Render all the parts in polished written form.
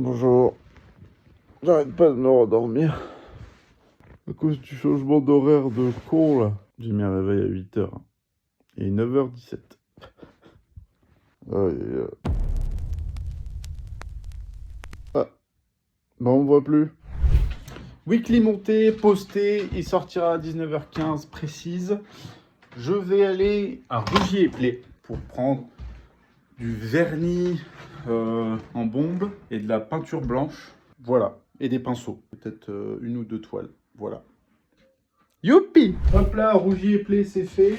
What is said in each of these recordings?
Bonjour. J'arrête pas de me rendormir. À cause du changement d'horaire de con, là. J'ai mis un réveil à 8h. Et 9h17. Aïe, aïe, aïe. Ah, bah on me voit plus. Weekly monté, posté. Il sortira à 19h15 précise. Je vais aller à Rugy-et-Play pour prendre du vernis en bombe et de la peinture blanche. Voilà. Et des pinceaux. Peut-être une ou deux toiles. Voilà. Youpi! Hop là, Rugy-et-Play, c'est fait.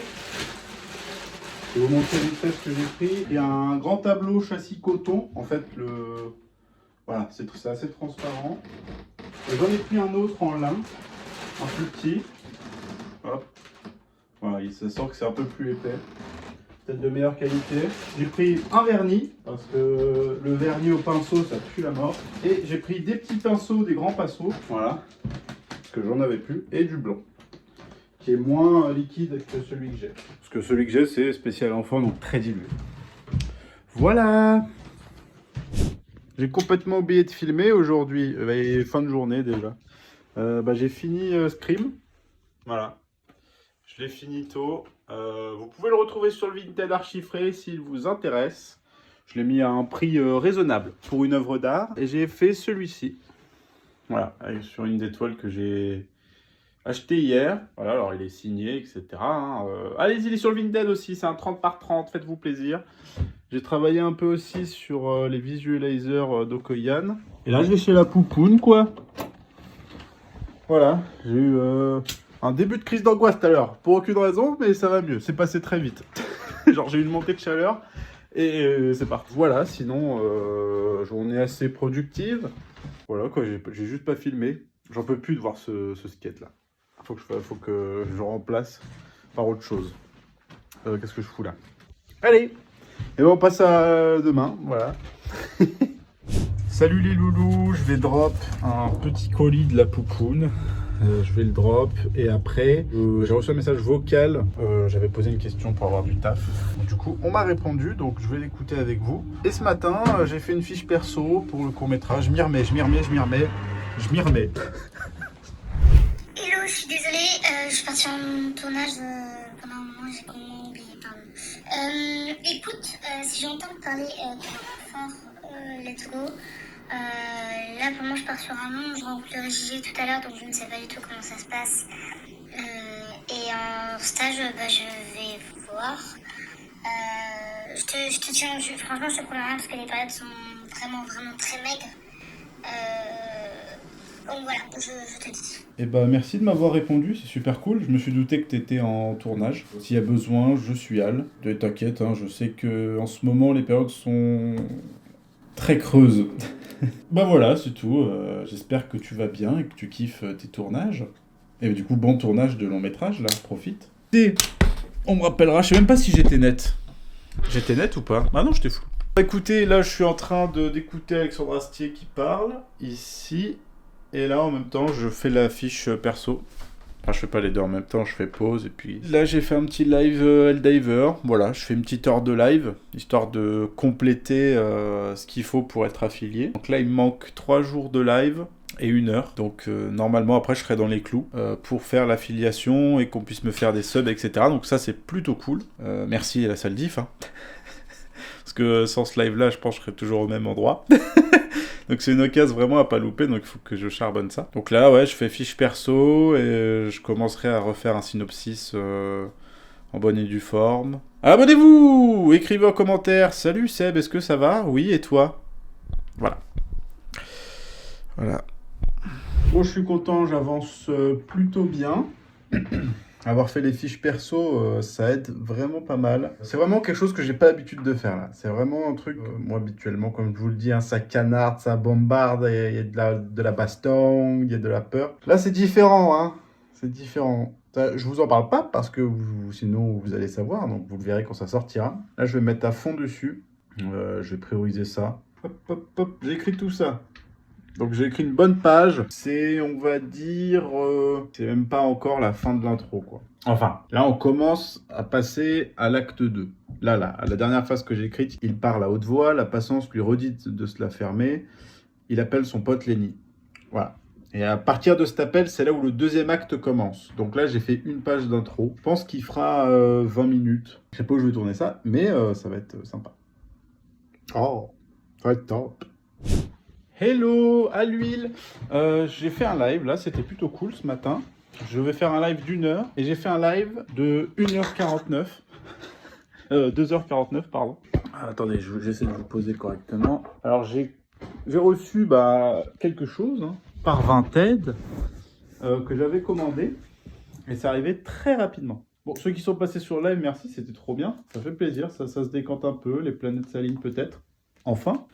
Je vais vous montrer vite fait ce que j'ai pris. Il y a un grand tableau châssis coton. En fait, voilà, c'est assez transparent. J'en ai pris un autre en lin, un plus petit. Hop. Voilà, ça sent que c'est un peu plus épais. Peut-être de meilleure qualité. J'ai pris un vernis, parce que le vernis au pinceau, ça pue la mort. Et j'ai pris des petits pinceaux, des grands pinceaux. Voilà. Parce que j'en avais plus. Et du blanc, qui est moins liquide que celui que j'ai. Parce que celui que j'ai, c'est spécial enfant, donc très dilué. Voilà! J'ai complètement oublié de filmer aujourd'hui, fin de journée déjà. J'ai fini Scream, voilà. Je l'ai fini tôt. Vous pouvez le retrouver sur le Vinted Archiffré s'il vous intéresse. Je l'ai mis à un prix raisonnable pour une œuvre d'art. Et j'ai fait celui-ci. Voilà, sur une des toiles que j'ai acheté hier. Voilà, alors il est signé, etc. Allez-y, il est sur le Vinted aussi, c'est un 30 par 30, faites-vous plaisir. J'ai travaillé un peu aussi sur les visualizers d'Okoyan. Et là, je vais chez la poupoune, quoi. Voilà, j'ai eu un début de crise d'angoisse tout à l'heure. Pour aucune raison, mais ça va mieux. C'est passé très vite. Genre, j'ai eu une montée de chaleur et c'est parti. Voilà, sinon, journée assez productive. Voilà, quoi, j'ai juste pas filmé. J'en peux plus de voir ce skate là. Faut que je remplace par autre chose. Qu'est-ce que je fous là? Allez! Et ben on passe à demain, voilà. Salut les loulous, je vais drop un petit colis de la poupoune. Je vais le drop et après, j'ai reçu un message vocal. J'avais posé une question pour avoir du taf. Du coup, on m'a répondu, donc je vais l'écouter avec vous. Et ce matin, j'ai fait une fiche perso pour le court-métrage. Je m'y remets. Hello, je suis désolée, je suis partie en tournage pendant un moment, j'ai complètement oublié, pardon. Écoute, si j'entends parler fort, let's go. Là, pour moi, je pars sur un nom, je rencontre le régie tout à l'heure, donc je ne sais pas du tout comment ça se passe. Et en stage, je vais voir. Je te tiens, franchement, je te promets rien parce que les périodes sont vraiment très maigres. Donc voilà, je te dis. Eh ben, merci de m'avoir répondu, c'est super cool. Je me suis douté que tu étais en tournage. S'il y a besoin, je suis Al. Et t'inquiète, hein, je sais que en ce moment, les périodes sont très creuses. Bah voilà, c'est tout. J'espère que tu vas bien et que tu kiffes tes tournages. Et du coup, bon tournage de long métrage, là, profite. Et on me rappellera, je sais même pas si j'étais net. J'étais net ou pas? Ah non, j'étais flou. Écoutez, là, je suis en train d'écouter Alexandre Astier qui parle, ici. Et là, en même temps, je fais la fiche perso. Enfin, je fais pas les deux en même temps, je fais pause et puis... Là, j'ai fait un petit live Helldiver. Voilà, je fais une petite heure de live, histoire de compléter ce qu'il faut pour être affilié. Donc là, il me manque 3 jours de live et 1 heure. Donc normalement, après, je serai dans les clous pour faire l'affiliation et qu'on puisse me faire des subs, etc. Donc ça, c'est plutôt cool. Merci à la salle diff, hein. Parce que sans ce live-là, je pense que je serais toujours au même endroit. Donc c'est une occasion vraiment à pas louper, donc il faut que je charbonne ça. Donc là, ouais, je fais fiche perso et je commencerai à refaire un synopsis en bonne et due forme. Abonnez-vous! Écrivez en commentaire. Salut Seb, est-ce que ça va? Oui, et toi? Voilà. Voilà. Bon, je suis content, j'avance plutôt bien. Avoir fait les fiches perso, ça aide vraiment pas mal. C'est vraiment quelque chose que j'ai pas l'habitude de faire là. C'est vraiment un truc, moi habituellement, comme je vous le dis, hein, ça canarde, ça bombarde, il y a de la baston, il y a de la peur. Là c'est différent, hein. C'est différent. Ça, je vous en parle pas parce que sinon vous allez savoir, donc vous le verrez quand ça sortira. Là je vais mettre à fond dessus. Je vais prioriser ça. Hop, hop, hop, j'ai écrit tout ça. Donc j'ai écrit une bonne page, c'est, on va dire, c'est même pas encore la fin de l'intro, quoi. Enfin, là on commence à passer à l'acte 2. Là, à la dernière phrase que j'ai écrite, il parle à haute voix, la patience lui redit de se la fermer, il appelle son pote Lenny. Voilà. Et à partir de cet appel, c'est là où le deuxième acte commence. Donc là, j'ai fait une page d'intro. Je pense qu'il fera 20 minutes. Je sais pas où je vais tourner ça, mais ça va être sympa. Oh, ça va être top. Hello, à l'huile. J'ai fait un live, là, c'était plutôt cool ce matin. Je vais faire un live d'1 heure. Et j'ai fait un live de 1h49. 2h49, pardon. Ah, attendez, j'essaie de vous poser correctement. Alors, j'ai reçu quelque chose par Vinted que j'avais commandé. Et c'est arrivé très rapidement. Bon, ceux qui sont passés sur le live, merci, c'était trop bien. Ça fait plaisir, ça se décante un peu, les planètes s'alignent peut-être. Enfin.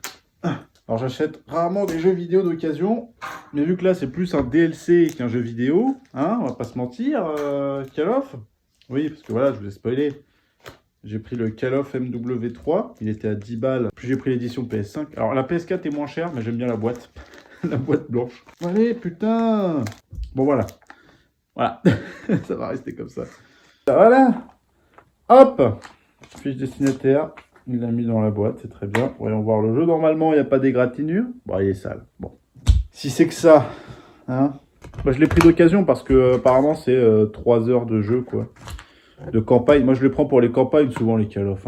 Alors j'achète rarement des jeux vidéo d'occasion, mais vu que là c'est plus un DLC qu'un jeu vidéo, on va pas se mentir, Call of. Oui, parce que voilà, je vous ai spoilé. J'ai pris le Call of MW3, il était à 10 balles, puis j'ai pris l'édition PS5. Alors la PS4 est moins chère, mais j'aime bien la boîte, la boîte blanche. Allez, putain. Bon voilà. Voilà, ça va rester comme ça. Voilà. Hop. Fiche destinataire. Il l'a mis dans la boîte, c'est très bien. Voyons voir le jeu. Normalement, il n'y a pas d'égratignure. Bon, il est sale. Bon. Si c'est que ça, je l'ai pris d'occasion parce que apparemment c'est 3 heures de jeu, quoi. De campagne. Moi, je les prends pour les campagnes, souvent les Call of.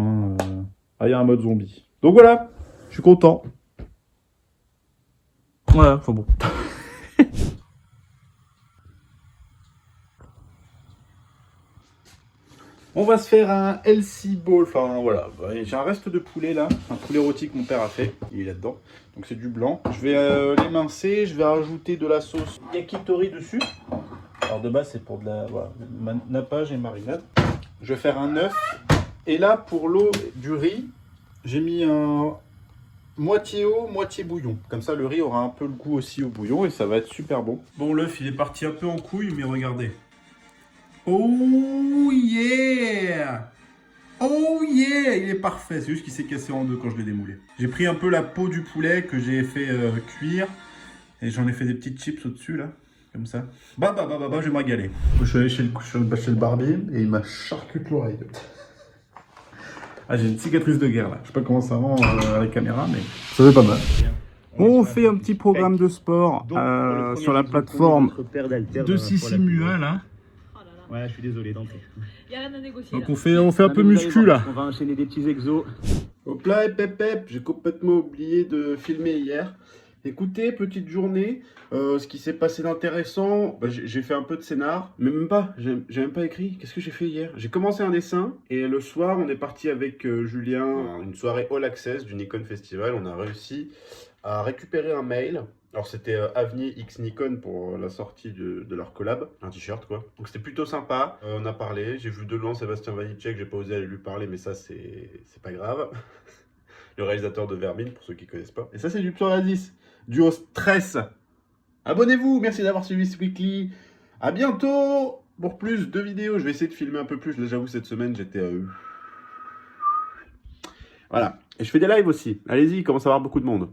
Il y a un mode zombie. Donc voilà, je suis content. Voilà, enfin bon. On va se faire un LC Ball, enfin voilà, j'ai un reste de poulet là, un poulet rôti que mon père a fait, il est là-dedans, donc c'est du blanc. Je vais l'émincer, je vais rajouter de la sauce yakitori dessus. Alors de base c'est pour de la nappage et marinade. Je vais faire un œuf, et là pour l'eau du riz, j'ai mis un moitié eau, moitié bouillon. Comme ça le riz aura un peu le goût aussi au bouillon et ça va être super bon. Bon, l'œuf il est parti un peu en couille, mais regardez. Oh yeah! Oh yeah! Il est parfait, c'est juste qu'il s'est cassé en deux quand je l'ai démoulé. J'ai pris un peu la peau du poulet que j'ai fait cuire et j'en ai fait des petites chips au-dessus là, comme ça. Je vais me régaler. Je suis allé chez le barbier et il m'a charcuté l'oreille. Ah, j'ai une cicatrice de guerre là. Je sais pas comment ça rend à la caméra, mais ça fait pas mal. On fait un petit programme de sport sur la plateforme de Sissimua là. Ouais, je suis désolé, d'entrée. Il n'y a rien à négocier. Donc on fait un peu muscu là. On va enchaîner des petits exos. Hop là, pep, j'ai complètement oublié de filmer hier. Écoutez, petite journée, ce qui s'est passé d'intéressant, j'ai fait un peu de scénar, mais même pas, j'ai même pas écrit. Qu'est-ce que j'ai fait hier? J'ai commencé un dessin, et le soir, on est parti avec Julien, une soirée All Access du Nikon Festival. On a réussi à récupérer un mail. Alors c'était Avenir X Nikon pour la sortie de leur collab, un t-shirt quoi. Donc c'était plutôt sympa, on a parlé, j'ai vu de loin Sébastien Vanitschek, j'ai pas osé aller lui parler mais ça c'est pas grave. Le réalisateur de Vermine pour ceux qui connaissent pas. Et ça c'est du Psoriasis, du au stress. Abonnez-vous, merci d'avoir suivi ce weekly. À bientôt pour plus de vidéos, je vais essayer de filmer un peu plus, là j'avoue cette semaine j'étais... Voilà, et je fais des lives aussi, allez-y, il commence à y avoir beaucoup de monde.